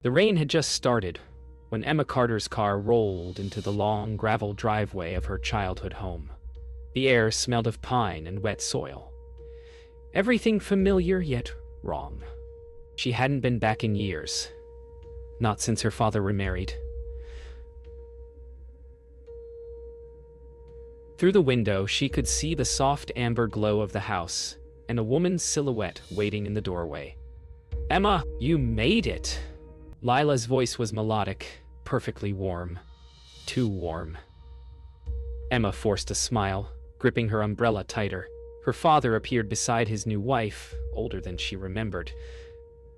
The rain had just started when Emma Carter's car rolled into the long gravel driveway of her childhood home. The air smelled of pine and wet soil. Everything familiar yet wrong. She hadn't been back in years. Not since her father remarried. Through the window, she could see the soft amber glow of the house and a woman's silhouette waiting in the doorway. "Emma, you made it!" Lila's voice was melodic, perfectly warm. Too warm. Emma forced a smile, gripping her umbrella tighter. Her father appeared beside his new wife, older than she remembered,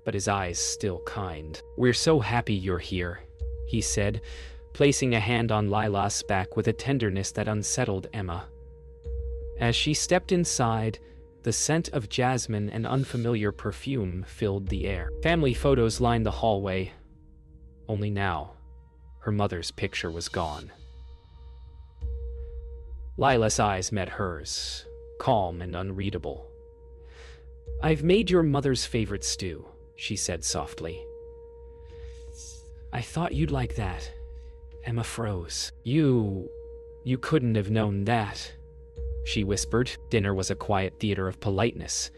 but his eyes still kind. "We're so happy you're here," he said, placing a hand on Lila's back with a tenderness that unsettled Emma. As she stepped inside, the scent of jasmine and unfamiliar perfume filled the air. Family photos lined the hallway. Only now, her mother's picture was gone. Lila's eyes met hers, calm and unreadable. "I've made your mother's favorite stew," she said softly. "I thought you'd like that." Emma froze. You couldn't have known that," she whispered. Dinner was a quiet theater of politeness.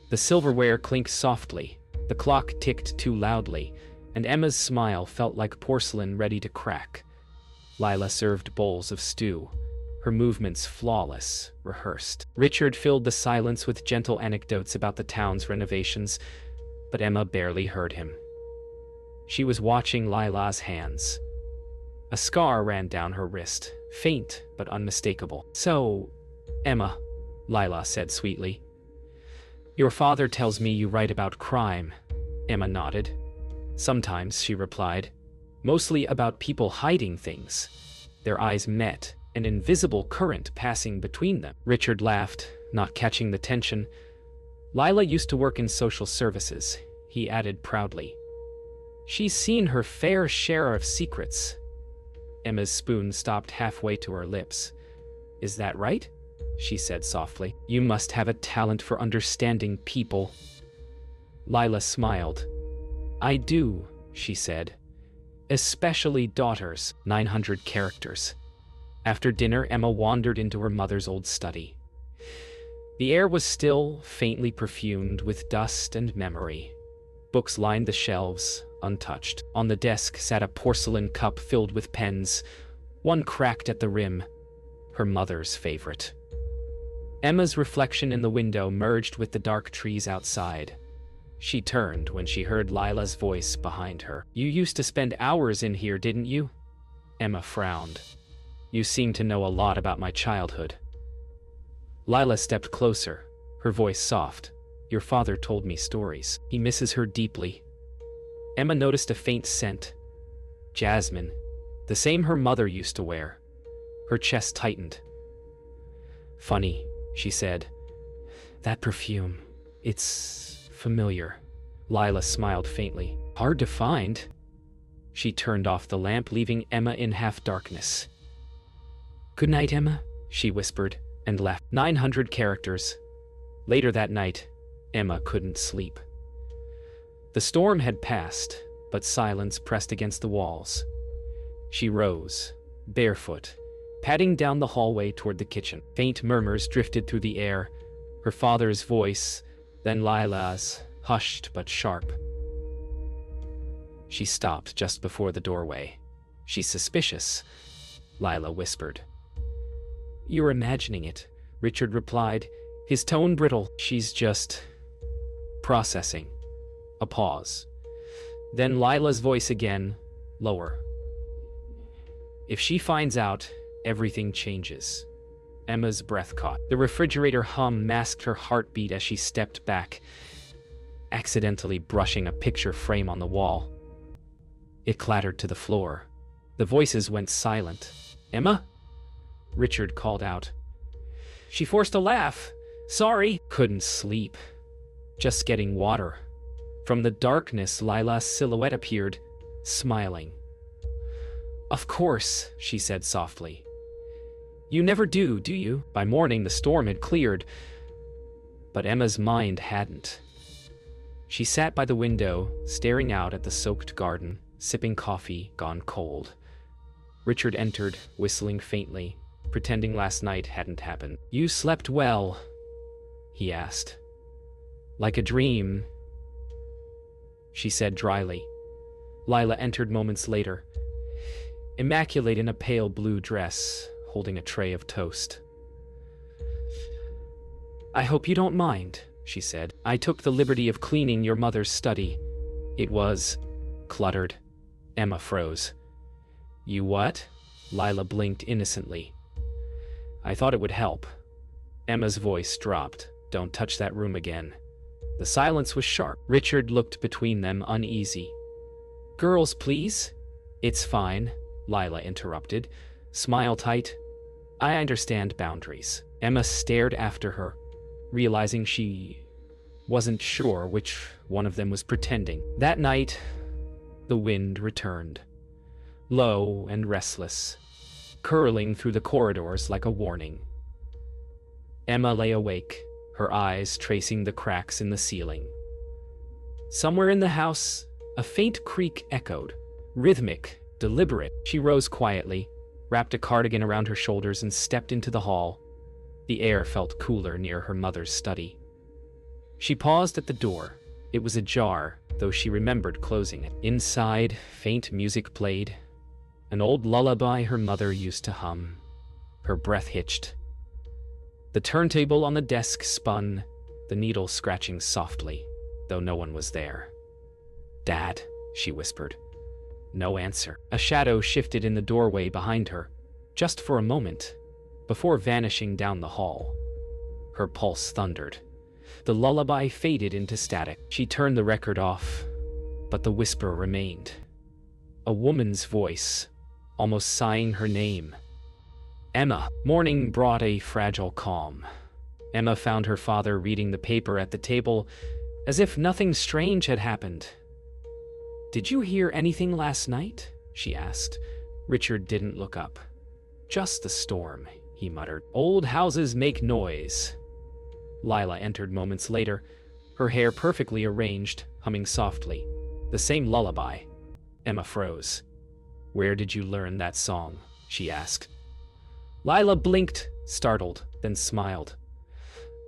The silverware clinked softly, the clock ticked too loudly, and Emma's smile felt like porcelain ready to crack. Lila served bowls of stew, her movements flawless, rehearsed. Richard filled the silence with gentle anecdotes about the town's renovations, but Emma barely heard him. She was watching Lila's hands. A scar ran down her wrist, faint but unmistakable. "So, Emma," Lila said sweetly, "your father tells me you write about crime." Emma nodded. "Sometimes," she replied, "mostly about people hiding things." Their eyes met, an invisible current passing between them. Richard laughed, not catching the tension. "Lila used to work in social services," he added proudly. "She's seen her fair share of secrets." Emma's spoon stopped halfway to her lips. "Is that right?" she said softly. "You must have a talent for understanding people." Lila smiled. "I do," she said. "Especially daughters." 900 characters. After dinner, Emma wandered into her mother's old study. The air was still, faintly perfumed with dust and memory. Books lined the shelves, untouched. On the desk sat a porcelain cup filled with pens, one cracked at the rim, her mother's favorite. Emma's reflection in the window merged with the dark trees outside. She turned when she heard Lila's voice behind her. "You used to spend hours in here, didn't you?" Emma frowned. "You seem to know a lot about my childhood." Lila stepped closer, her voice soft. "Your father told me stories. He misses her deeply." Emma noticed a faint scent. Jasmine, the same her mother used to wear. Her chest tightened. "Funny," she said. "That perfume, it's familiar." Lila smiled faintly. "Hard to find." She turned off the lamp, leaving Emma in half-darkness. "Good night, Emma," she whispered, and left. 900 characters. Later that night, Emma couldn't sleep. The storm had passed, but silence pressed against the walls. She rose, barefoot, padding down the hallway toward the kitchen. Faint murmurs drifted through the air, her father's voice, then Lila's, hushed but sharp. She stopped just before the doorway. "She's suspicious," Lila whispered. "You're imagining it," Richard replied, his tone brittle. "She's just processing." A pause. Then Lila's voice again, lower. "If she finds out, everything changes." Emma's breath caught. The refrigerator hum masked her heartbeat as she stepped back, accidentally brushing a picture frame on the wall. It clattered to the floor. The voices went silent. "Emma?" Richard called out. She forced a laugh. "Sorry." "Couldn't sleep. Just getting water." From the darkness, Lila's silhouette appeared, smiling. "Of course," she said softly. "You never do you?" By morning, the storm had cleared, but Emma's mind hadn't. She sat by the window, staring out at the soaked garden, sipping coffee gone cold. Richard entered, whistling faintly, pretending last night hadn't happened. "You slept well?" he asked. "Like a dream," she said dryly. Lila entered moments later, immaculate in a pale blue dress, holding a tray of toast. "I hope you don't mind," she said. "I took the liberty of cleaning your mother's study. It was cluttered." Emma froze. "You what?" Lila blinked innocently. "I thought it would help." Emma's voice dropped. "Don't touch that room again." The silence was sharp. Richard looked between them, uneasy. "Girls, please." "It's fine," Lila interrupted. "Smile tight. I understand boundaries." Emma stared after her, realizing she wasn't sure which one of them was pretending. That night, the wind returned, low and restless, curling through the corridors like a warning. Emma lay awake, her eyes tracing the cracks in the ceiling. Somewhere in the house, a faint creak echoed, rhythmic, deliberate. She rose quietly, wrapped a cardigan around her shoulders, and stepped into the hall. The air felt cooler near her mother's study. She paused at the door. It was ajar, though she remembered closing it. Inside, faint music played, an old lullaby her mother used to hum. Her breath hitched. The turntable on the desk spun, the needle scratching softly, though no one was there. "Dad," she whispered. No answer. A shadow shifted in the doorway behind her, just for a moment, before vanishing down the hall. Her pulse thundered. The lullaby faded into static. She turned the record off, but the whisper remained. A woman's voice, almost sighing her name. "Emma." Morning brought a fragile calm. Emma found her father reading the paper at the table, as if nothing strange had happened. "Did you hear anything last night?" she asked. Richard didn't look up. "Just the storm," he muttered. "Old houses make noise." Lila entered moments later, her hair perfectly arranged, humming softly. The same lullaby. Emma froze. "Where did you learn that song?" she asked. Lila blinked, startled, then smiled.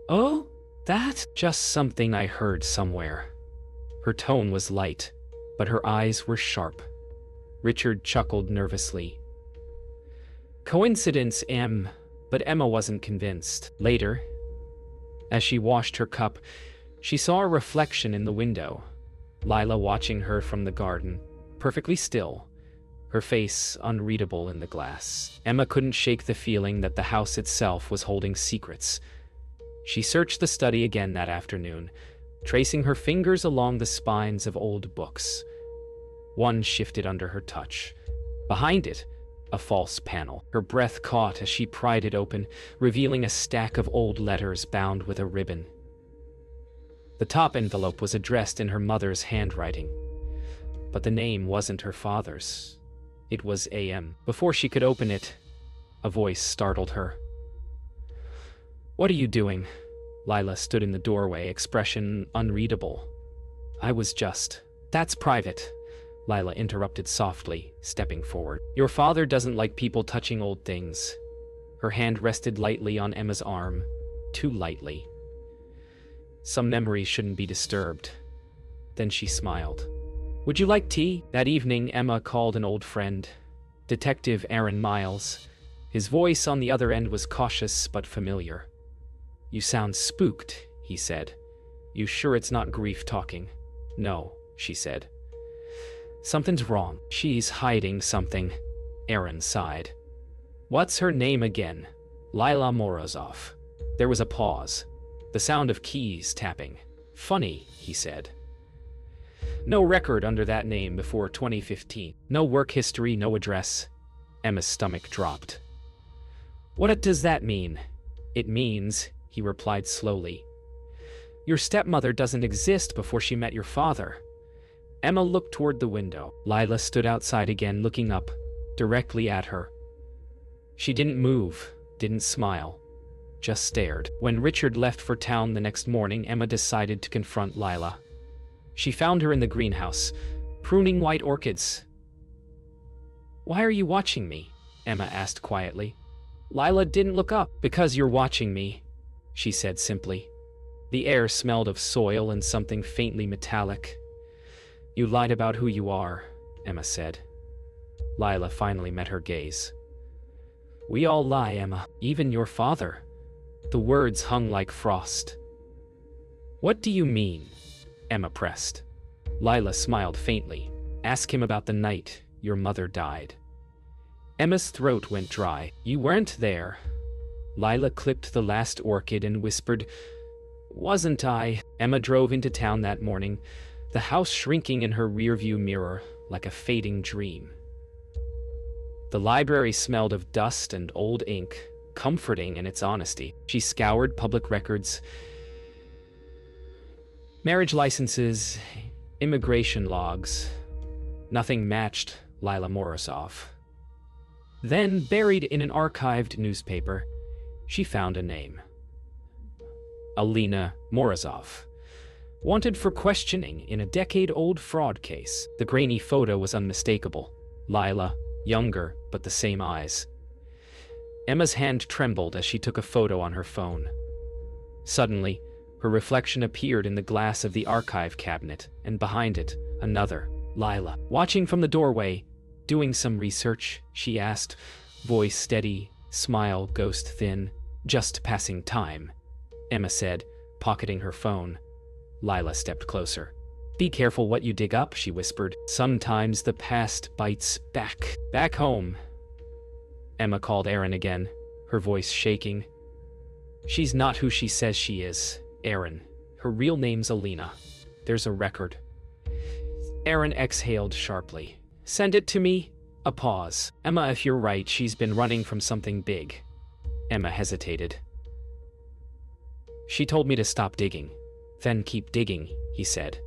"Oh, that? Just something I heard somewhere." Her tone was light, but her eyes were sharp. Richard chuckled nervously. "Coincidence, Em," but Emma wasn't convinced. Later, as she washed her cup, she saw a reflection in the window. Lila watching her from the garden, perfectly still, her face unreadable in the glass. Emma couldn't shake the feeling that the house itself was holding secrets. She searched the study again that afternoon, tracing her fingers along the spines of old books. One shifted under her touch. Behind it, a false panel. Her breath caught as she pried it open, revealing a stack of old letters bound with a ribbon. The top envelope was addressed in her mother's handwriting, but the name wasn't her father's. It was A.M. Before she could open it, a voice startled her. "What are you doing?" Lila stood in the doorway, expression unreadable. "I was just..." "That's private," Lila interrupted softly, stepping forward. "Your father doesn't like people touching old things." Her hand rested lightly on Emma's arm, too lightly. "Some memories shouldn't be disturbed." Then she smiled. "Would you like tea?" That evening, Emma called an old friend, Detective Aaron Miles. His voice on the other end was cautious but familiar. "You sound spooked," he said. "You sure it's not grief talking?" "No," she said. "Something's wrong." "She's hiding something," Aaron sighed. "What's her name again?" "Lila Morozov." There was a pause, the sound of keys tapping. "Funny," he said. "No record under that name before 2015. No work history, no address." Emma's stomach dropped. "What does that mean?" "It means," he replied slowly, "your stepmother doesn't exist before she met your father." Emma looked toward the window. Lila stood outside again, looking up, directly at her. She didn't move, didn't smile, just stared. When Richard left for town the next morning, Emma decided to confront Lila. She found her in the greenhouse, pruning white orchids. "Why are you watching me?" Emma asked quietly. Lila didn't look up. "Because you're watching me," she said simply. The air smelled of soil and something faintly metallic. "You lied about who you are," Emma said. Lila finally met her gaze. "We all lie, Emma, even your father." The words hung like frost. "What do you mean?" Emma pressed. Lila smiled faintly. "Ask him about the night your mother died." Emma's throat went dry. "You weren't there." Lila clipped the last orchid and whispered, "Wasn't I?" Emma drove into town that morning, the house shrinking in her rearview mirror like a fading dream. The library smelled of dust and old ink, comforting in its honesty. She scoured public records, marriage licenses, immigration logs. Nothing matched Lila Morozov. Then, buried in an archived newspaper, she found a name. Alina Morozov, wanted for questioning in a decade-old fraud case. The grainy photo was unmistakable. Lila, younger, but the same eyes. Emma's hand trembled as she took a photo on her phone. Suddenly, her reflection appeared in the glass of the archive cabinet, and behind it, another, Lila. Watching from the doorway, "Doing some research?" she asked, voice steady, smile ghost thin. "Just passing time," Emma said, pocketing her phone. Lila stepped closer. "Be careful what you dig up," she whispered. "Sometimes the past bites back." "Back home." Emma called Aaron again, her voice shaking. "She's not who she says she is, Aaron. Her real name's Alina. There's a record." Aaron exhaled sharply. "Send it to me." A pause. "Emma, if you're right, she's been running from something big." Emma hesitated. "She told me to stop digging. Then keep digging," he said.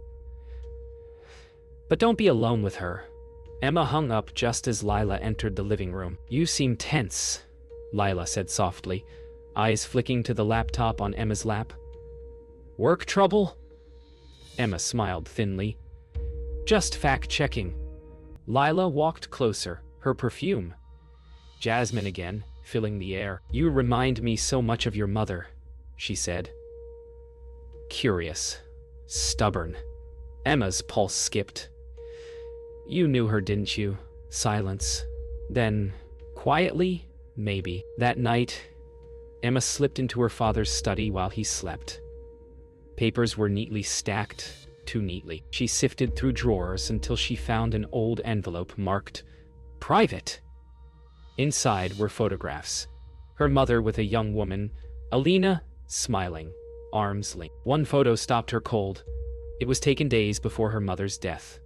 "But don't be alone with her." Emma hung up just as Lila entered the living room. "You seem tense," Lila said softly, eyes flicking to the laptop on Emma's lap. "Work trouble?" Emma smiled thinly. "Just fact-checking." Lila walked closer, her perfume. Jasmine again, filling the air. "You remind me so much of your mother," she said. Curious. Stubborn. Emma's pulse skipped. "You knew her, didn't you?" Silence. Then, quietly, maybe. That night, Emma slipped into her father's study while he slept. Papers were neatly stacked, too neatly. She sifted through drawers until she found an old envelope marked "Private." Inside were photographs. Her mother with a young woman, Alina, smiling, arms linked. One photo stopped her cold. It was taken days before her mother's death.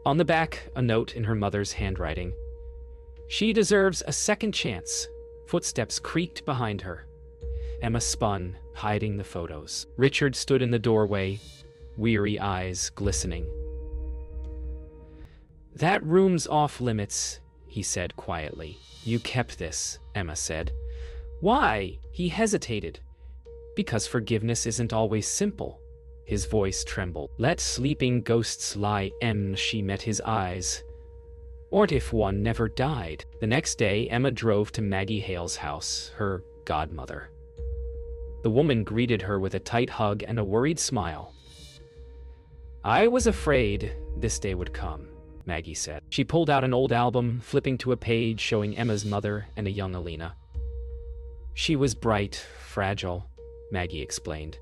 On the back, a note in her mother's handwriting. "She deserves a second chance." Footsteps creaked behind her. Emma spun, hiding the photos. Richard stood in the doorway, weary eyes glistening. "That room's off limits," he said quietly. "You kept this," Emma said. "Why?" He hesitated. "Because forgiveness isn't always simple." His voice trembled. "Let sleeping ghosts lie." She met his eyes. "What if one never died?" The next day, Emma drove to Maggie Hale's house, her godmother. The woman greeted her with a tight hug and a worried smile. "I was afraid this day would come," Maggie said. She pulled out an old album, flipping to a page showing Emma's mother and a young Alina. "She was bright, fragile," Maggie explained.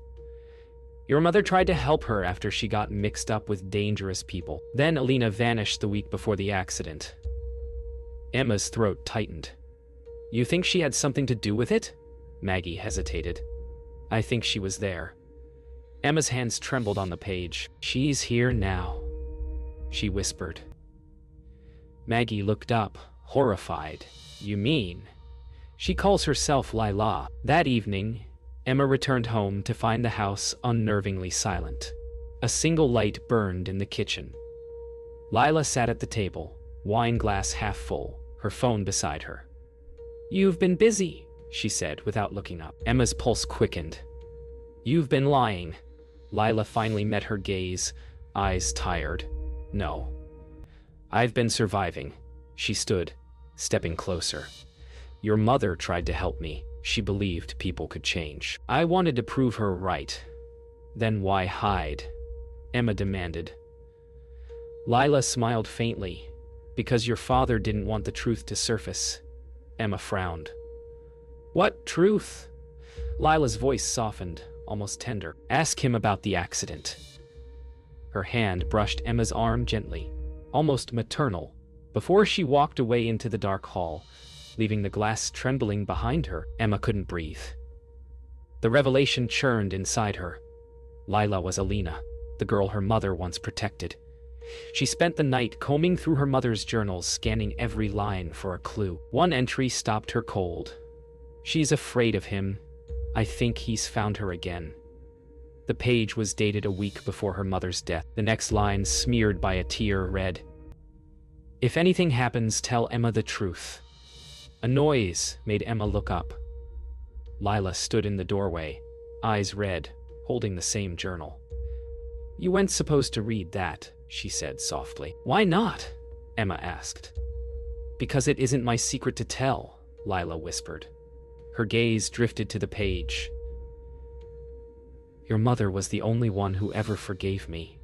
"Your mother tried to help her after she got mixed up with dangerous people. Then Alina vanished the week before the accident." Emma's throat tightened. "You think she had something to do with it?" Maggie hesitated. "I think she was there." Emma's hands trembled on the page. "She's here now," she whispered. Maggie looked up, horrified. "You mean?" "She calls herself Lila." That evening, Emma returned home to find the house unnervingly silent. A single light burned in the kitchen. Lila sat at the table, wine glass half full, her phone beside her. "You've been busy," she said without looking up. Emma's pulse quickened. "You've been lying." Lila finally met her gaze, eyes tired. No. I've been surviving. She stood, stepping closer. Your mother tried to help me. She believed people could change. I wanted to prove her right. Then why hide? Emma demanded. Lila smiled faintly. Because your father didn't want the truth to surface. Emma frowned. What truth? Lila's voice softened, almost tender. Ask him about the accident. Her hand brushed Emma's arm gently, almost maternal, before she walked away into the dark hall, leaving the glass trembling behind her. Emma couldn't breathe. The revelation churned inside her. Lila was Alina, the girl her mother once protected. She spent the night combing through her mother's journals, scanning every line for a clue. One entry stopped her cold. She's afraid of him. I think he's found her again. The page was dated a week before her mother's death. The next line, smeared by a tear, read, If anything happens, tell Emma the truth. A noise made Emma look up. Lila stood in the doorway, eyes red, holding the same journal. You weren't supposed to read that, she said softly. Why not? Emma asked. Because it isn't my secret to tell, Lila whispered. Her gaze drifted to the page. Your mother was the only one who ever forgave me.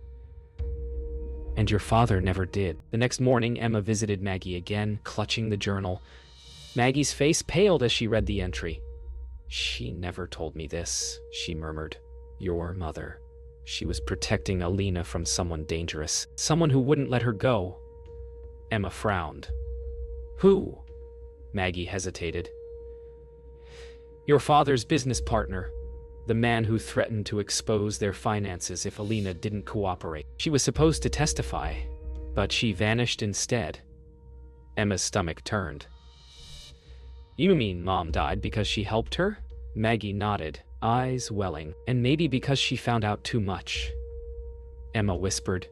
And your father never did. The next morning, Emma visited Maggie again, clutching the journal. Maggie's face paled as she read the entry. She never told me this, she murmured. Your mother. She was protecting Alina from someone dangerous, someone who wouldn't let her go. Emma frowned. Who? Maggie hesitated. Your father's business partner, the man who threatened to expose their finances if Alina didn't cooperate. She was supposed to testify, but she vanished instead. Emma's stomach turned. You mean Mom died because she helped her? Maggie nodded, eyes welling. And maybe because she found out too much. Emma whispered.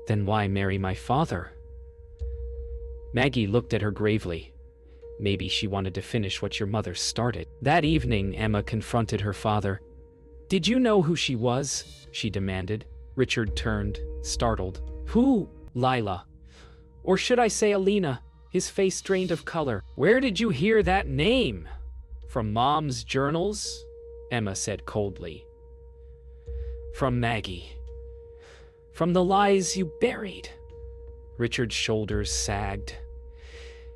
Then why marry my father? Maggie looked at her gravely. Maybe she wanted to finish what your mother started. That evening, Emma confronted her father. Did you know who she was? She demanded. Richard turned, startled. Who? Lila. Or should I say Alina? His face drained of color. Where did you hear that name? From Mom's journals? Emma said coldly. From Maggie. From the lies you buried. Richard's shoulders sagged.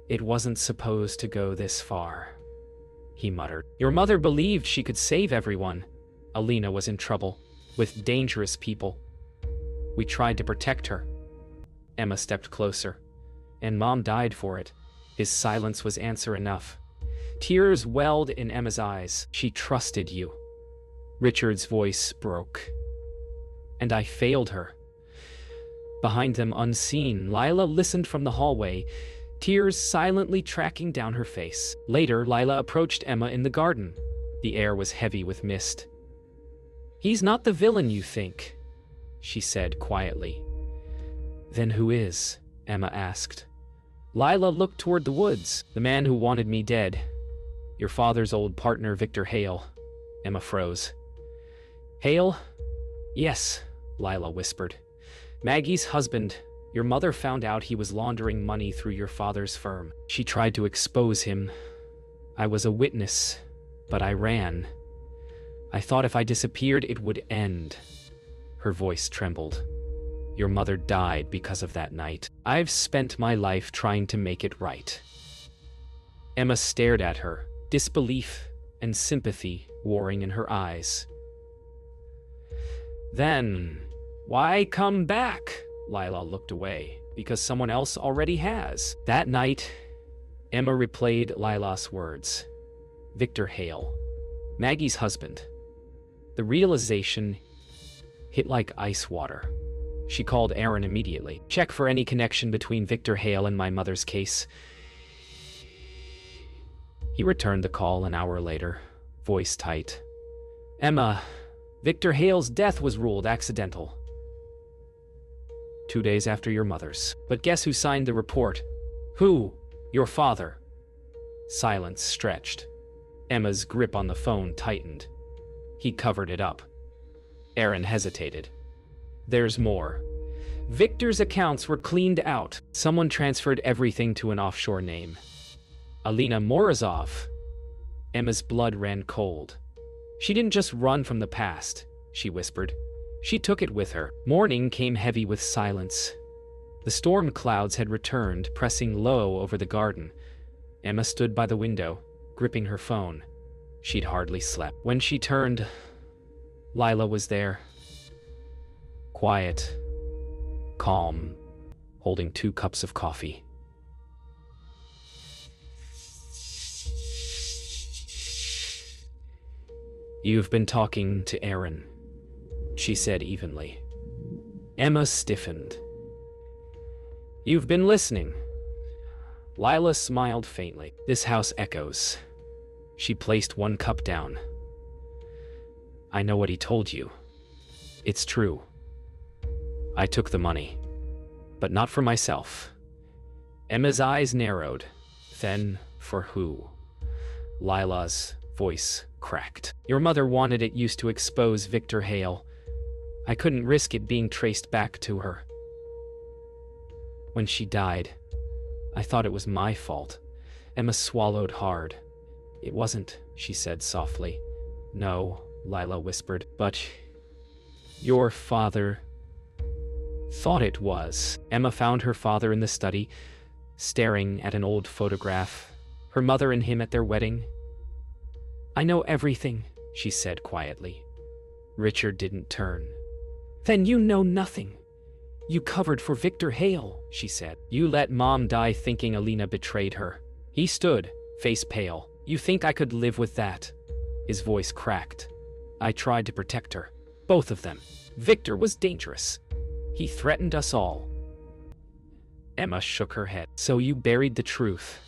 It wasn't supposed to go this far, he muttered. Your mother believed she could save everyone. Alina was in trouble, with dangerous people. We tried to protect her. Emma stepped closer, and Mom died for it. His silence was answer enough. Tears welled in Emma's eyes. She trusted you. Richard's voice broke. And I failed her. Behind them, unseen, Lila listened from the hallway, tears silently tracking down her face. Later, Lila approached Emma in the garden. The air was heavy with mist. He's not the villain you think, she said quietly. Then who is? Emma asked. Lila looked toward the woods. The man who wanted me dead. Your father's old partner, Victor Hale. Emma froze. Hale? Yes, Lila whispered. Maggie's husband. Your mother found out he was laundering money through your father's firm. She tried to expose him. I was a witness, but I ran. I thought if I disappeared, it would end. Her voice trembled. Your mother died because of that night. I've spent my life trying to make it right. Emma stared at her, disbelief and sympathy warring in her eyes. Then, why come back? Lila looked away. Because someone else already has. That night, Emma replayed Lila's words. Victor Hale, Maggie's husband. The realization hit like ice water. She called Aaron immediately. Check for any connection between Victor Hale and my mother's case. He returned the call an hour later, voice tight. Emma, Victor Hale's death was ruled accidental. 2 days after your mother's. But guess who signed the report? Who? Your father. Silence stretched. Emma's grip on the phone tightened. He covered it up. Aaron hesitated. There's more. Victor's accounts were cleaned out. Someone transferred everything to an offshore name. Alina Morozov. Emma's blood ran cold. She didn't just run from the past, she whispered. She took it with her. Morning came heavy with silence. The storm clouds had returned, pressing low over the garden. Emma stood by the window, gripping her phone. She'd hardly slept. When she turned, Lila was there. Quiet, calm, holding 2 cups of coffee. You've been talking to Aaron, she said evenly. Emma stiffened. You've been listening. Lila smiled faintly. This house echoes. She placed 1 cup down. I know what he told you. It's true. I took the money, but not for myself. Emma's eyes narrowed. Then, for who? Lila's voice cracked. Your mother wanted it used to expose Victor Hale. I couldn't risk it being traced back to her. When she died, I thought it was my fault. Emma swallowed hard. It wasn't, she said softly. No, Lila whispered, but your father thought it was. Emma found her father in the study, staring at an old photograph. Her mother and him at their wedding. I know everything, she said quietly. Richard didn't turn. Then you know nothing. You covered for Victor Hale, she said. You let Mom die thinking Alina betrayed her. He stood, face pale. You think I could live with that? His voice cracked. I tried to protect her. Both of them. Victor was dangerous. He threatened us all. Emma shook her head. So you buried the truth.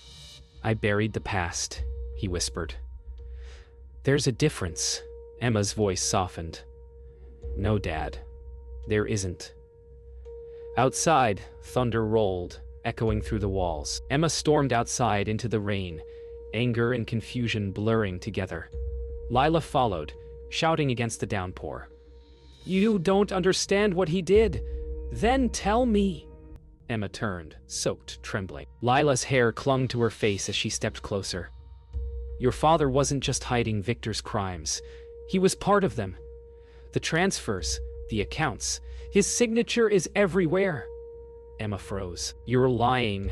I buried the past, he whispered. There's a difference. Emma's voice softened. No, Dad. There isn't. Outside, thunder rolled, echoing through the walls. Emma stormed outside into the rain, anger and confusion blurring together. Lila followed, shouting against the downpour. You don't understand what he did. Then tell me. Emma turned, soaked, trembling. Lila's hair clung to her face as she stepped closer. Your father wasn't just hiding Victor's crimes. He was part of them. The transfers, the accounts. His signature is everywhere. Emma froze. You're lying.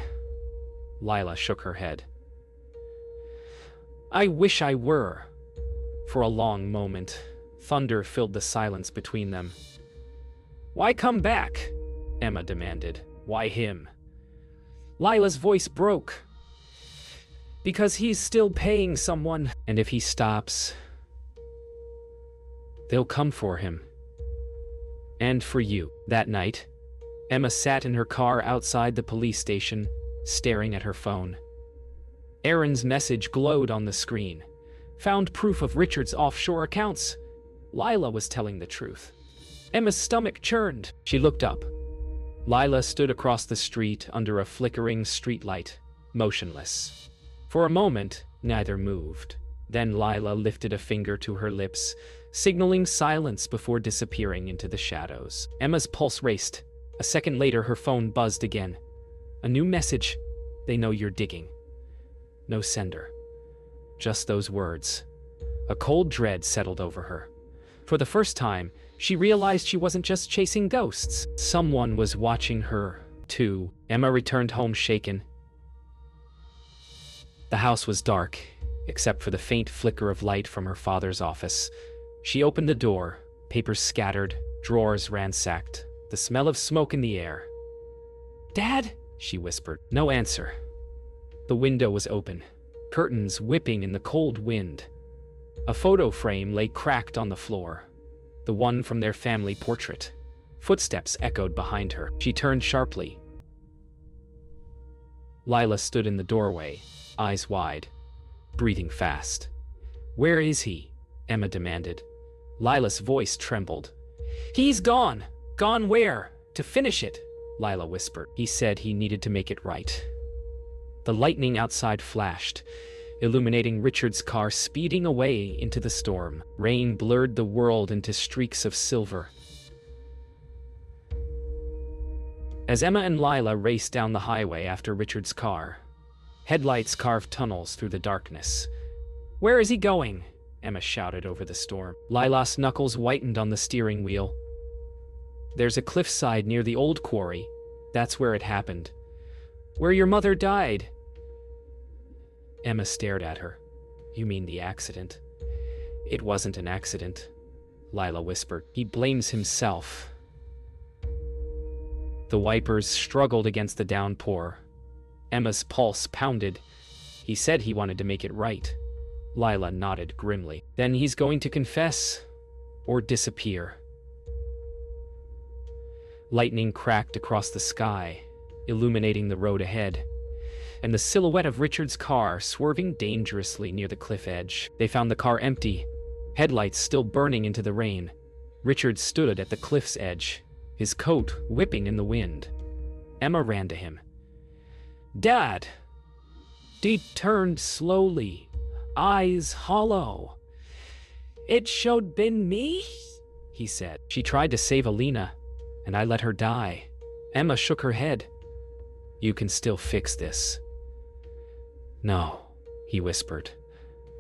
Lila shook her head. I wish I were. For a long moment, thunder filled the silence between them. Why come back? Emma demanded. Why him? Lila's voice broke. Because he's still paying someone. And if he stops, they'll come for him. And for you. That night, Emma sat in her car outside the police station, staring at her phone. Aaron's message glowed on the screen. Found proof of Richard's offshore accounts. Lila was telling the truth. Emma's stomach churned. She looked up. Lila stood across the street under a flickering streetlight, motionless. For a moment, neither moved. Then Lila lifted a finger to her lips, signaling silence before disappearing into the shadows. Emma's pulse raced. A second later, her phone buzzed again. A new message. They know you're digging. No sender. Just those words. A cold dread settled over her. For the first time, she realized she wasn't just chasing ghosts. Someone was watching her, too. Emma returned home shaken. The house was dark, except for the faint flicker of light from her father's office. She opened the door, papers scattered, drawers ransacked, the smell of smoke in the air. Dad? She whispered. No answer. The window was open, curtains whipping in the cold wind. A photo frame lay cracked on the floor, the one from their family portrait. Footsteps echoed behind her. She turned sharply. Lila stood in the doorway, eyes wide, breathing fast. Where is he? Emma demanded. Lila's voice trembled. He's gone. Gone where? To finish it, Lila whispered. He said he needed to make it right. The lightning outside flashed. illuminating Richard's car speeding away into the storm. Rain blurred the world into streaks of silver. As Emma and Lila raced down the highway after Richard's car, headlights carved tunnels through the darkness. "Where is he going?" Emma shouted over the storm. Lila's knuckles whitened on the steering wheel. "There's a cliffside near the old quarry. That's where it happened. Where your mother died." Emma stared at her. "You mean the accident?" "It wasn't an accident," Lila whispered. "He blames himself." The wipers struggled against the downpour. Emma's pulse pounded. "He said he wanted to make it right." Lila nodded grimly. "Then he's going to confess or disappear." Lightning cracked across the sky, illuminating the road ahead, and the silhouette of Richard's car swerving dangerously near the cliff edge. They found the car empty, headlights still burning into the rain. Richard stood at the cliff's edge, his coat whipping in the wind. Emma ran to him. "Dad!" He turned slowly, eyes hollow. "It should been me," he said. "She tried to save Alina, and I let her die." Emma shook her head. "You can still fix this." "No," he whispered.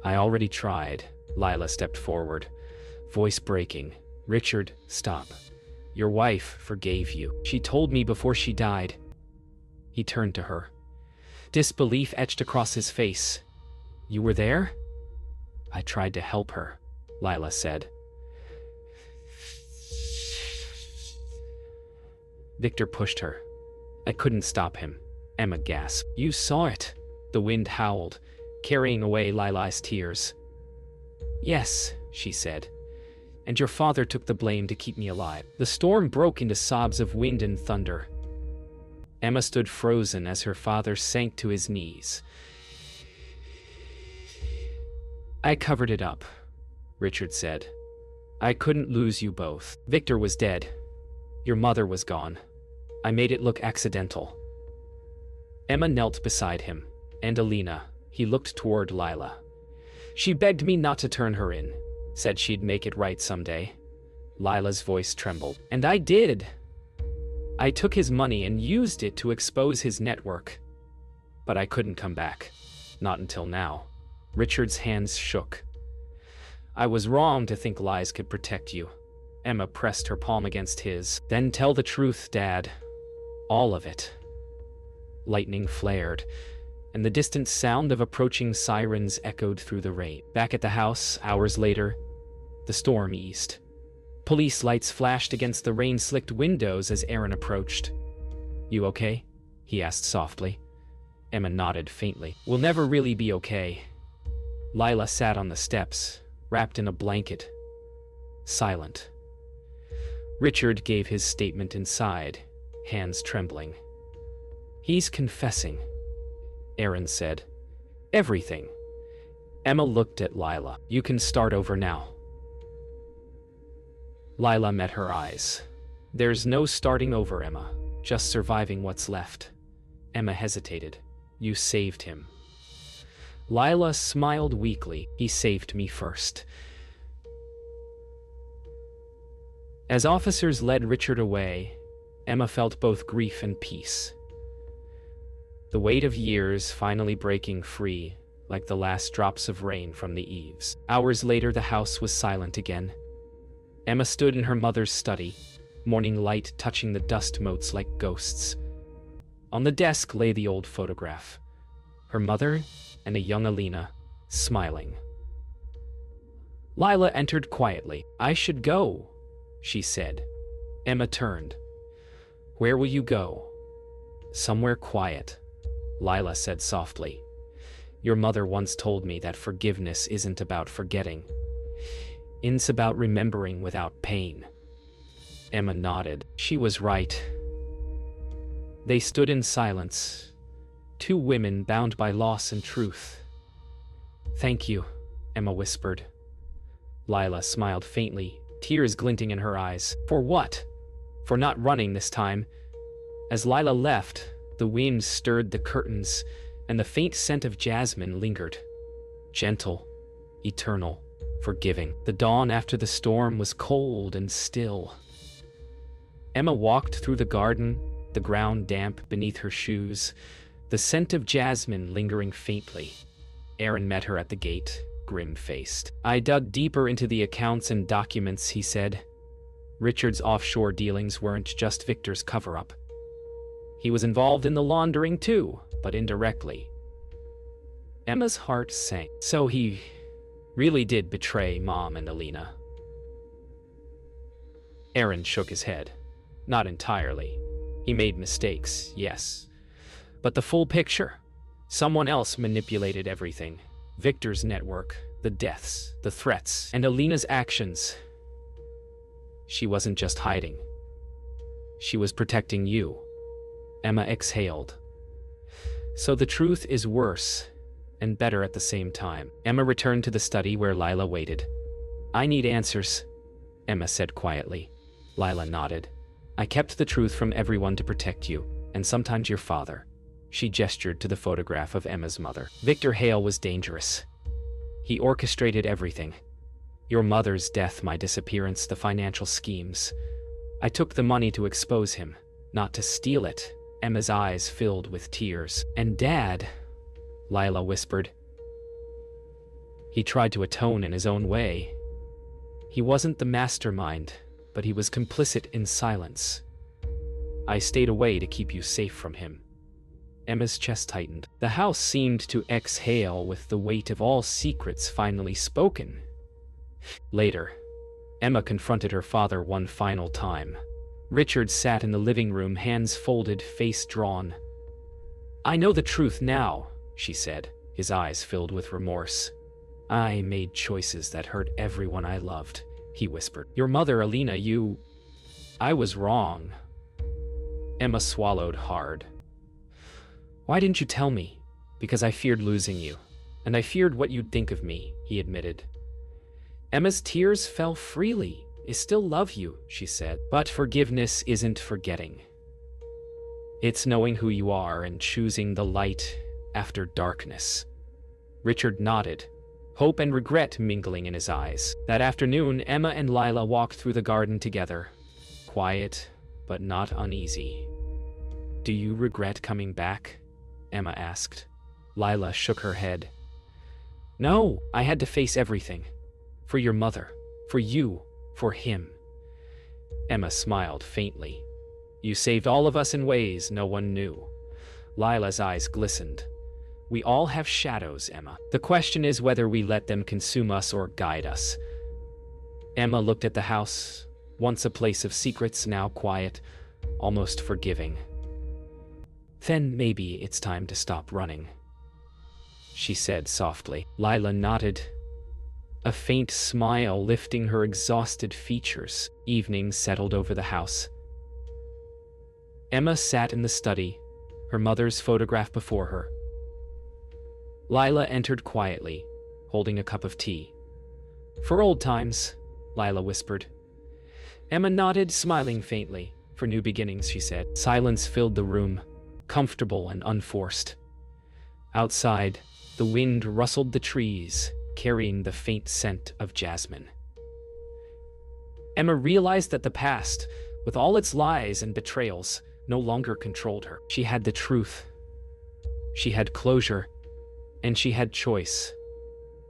"I already tried." Lila stepped forward, voice breaking. "Richard, stop. Your wife forgave you. She told me before she died." He turned to her. Disbelief etched across his face. "You were there?" "I tried to help her," Lila said. Victor pushed her. "I couldn't stop him," Emma gasped. "You saw it." The wind howled, carrying away Lila's tears. "Yes," she said. "And your father took the blame to keep me alive." The storm broke into sobs of wind and thunder. Emma stood frozen as her father sank to his knees. "I covered it up," Richard said. "I couldn't lose you both. Victor was dead. Your mother was gone. I made it look accidental." Emma knelt beside him, and Alina. He looked toward Lila. "She begged me not to turn her in, said she'd make it right someday." Lila's voice trembled. "And I did. I took his money and used it to expose his network. But I couldn't come back. Not until now." Richard's hands shook. "I was wrong to think lies could protect you." Emma pressed her palm against his. "Then tell the truth, Dad. All of it." Lightning flared, and the distant sound of approaching sirens echoed through the rain. Back at the house, hours later, the storm eased. Police lights flashed against the rain-slicked windows as Aaron approached. "You okay?" he asked softly. Emma nodded faintly. "We'll never really be okay." Lila sat on the steps, wrapped in a blanket, silent. Richard gave his statement inside, hands trembling. "He's confessing," Aaron said. "Everything." Emma looked at Lila. "You can start over now." Lila met her eyes. "There's no starting over, Emma. Just surviving what's left." Emma hesitated. "You saved him." Lila smiled weakly. "He saved me first." As officers led Richard away, Emma felt both grief and peace. The weight of years finally breaking free, like the last drops of rain from the eaves. Hours later, the house was silent again. Emma stood in her mother's study, morning light touching the dust motes like ghosts. On the desk lay the old photograph. Her mother and a young Alina, smiling. Lila entered quietly. "I should go," she said. Emma turned. "Where will you go?" "Somewhere quiet," Lila said softly. "Your mother once told me that forgiveness isn't about forgetting. It's about remembering without pain." Emma nodded. She was right. They stood in silence, two women bound by loss and truth. "Thank you," Emma whispered. Lila smiled faintly, tears glinting in her eyes. "For what?" "For not running this time." As Lila left, the wind stirred the curtains, and the faint scent of jasmine lingered. gentle, eternal, forgiving. The dawn after the storm was cold and still. Emma walked through the garden, the ground damp beneath her shoes, the scent of jasmine lingering faintly. Aaron met her at the gate, grim-faced. "I dug deeper into the accounts and documents," he said. Richard's offshore dealings weren't just Victor's cover-up. He was involved in the laundering too, but indirectly. Emma's heart sank. So he really did betray Mom and Alina. Aaron shook his head. Not entirely. He made mistakes, yes. But the full picture? Someone else manipulated everything. Victor's network, the deaths, the threats, and Alina's actions. She wasn't just hiding. She was protecting you. Emma exhaled. So the truth is worse, and better at the same time. Emma returned to the study where Lila waited. "I need answers," Emma said quietly. Lila nodded. "I kept the truth from everyone to protect you, and sometimes your father." She gestured to the photograph of Emma's mother. "Victor Hale was dangerous. He orchestrated everything. Your mother's death, my disappearance, the financial schemes. I took the money to expose him, not to steal it." Emma's eyes filled with tears. "And Dad," Lila whispered. "He tried to atone in his own way. He wasn't the mastermind, but he was complicit in silence. I stayed away to keep you safe from him." Emma's chest tightened. The house seemed to exhale with the weight of all secrets finally spoken. Later, Emma confronted her father one final time. Richard sat in the living room, hands folded, face drawn. "I know the truth now," she said, his eyes filled with remorse. "I made choices that hurt everyone I loved," he whispered. "Your mother, Alina, I was wrong." Emma swallowed hard. "Why didn't you tell me?" "Because I feared losing you, and I feared what you'd think of me," he admitted. Emma's tears fell freely. "I still love you," she said. "But forgiveness isn't forgetting. It's knowing who you are and choosing the light after darkness." Richard nodded, hope and regret mingling in his eyes. That afternoon, Emma and Lila walked through the garden together, quiet but not uneasy. "Do you regret coming back?" Emma asked. Lila shook her head. "No, I had to face everything. For your mother, for you, for him." Emma smiled faintly. "You saved all of us in ways no one knew." Lila's eyes glistened. "We all have shadows, Emma. The question is whether we let them consume us or guide us." Emma looked at the house, once a place of secrets, now quiet, almost forgiving. "Then maybe it's time to stop running," she said softly. Lila nodded, a faint smile lifting her exhausted features. Evening settled over the house. Emma sat in the study, her mother's photograph before her. Lila entered quietly, holding a cup of tea. "For old times," Lila whispered. Emma nodded, smiling faintly. "For new beginnings," she said. Silence filled the room, comfortable and unforced. Outside, the wind rustled the trees, carrying the faint scent of jasmine. Emma realized that the past, with all its lies and betrayals, no longer controlled her. She had the truth. She had closure, and she had choice.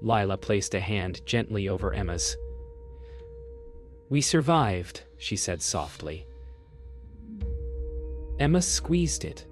Lila placed a hand gently over Emma's. "We survived," she said softly. Emma squeezed it,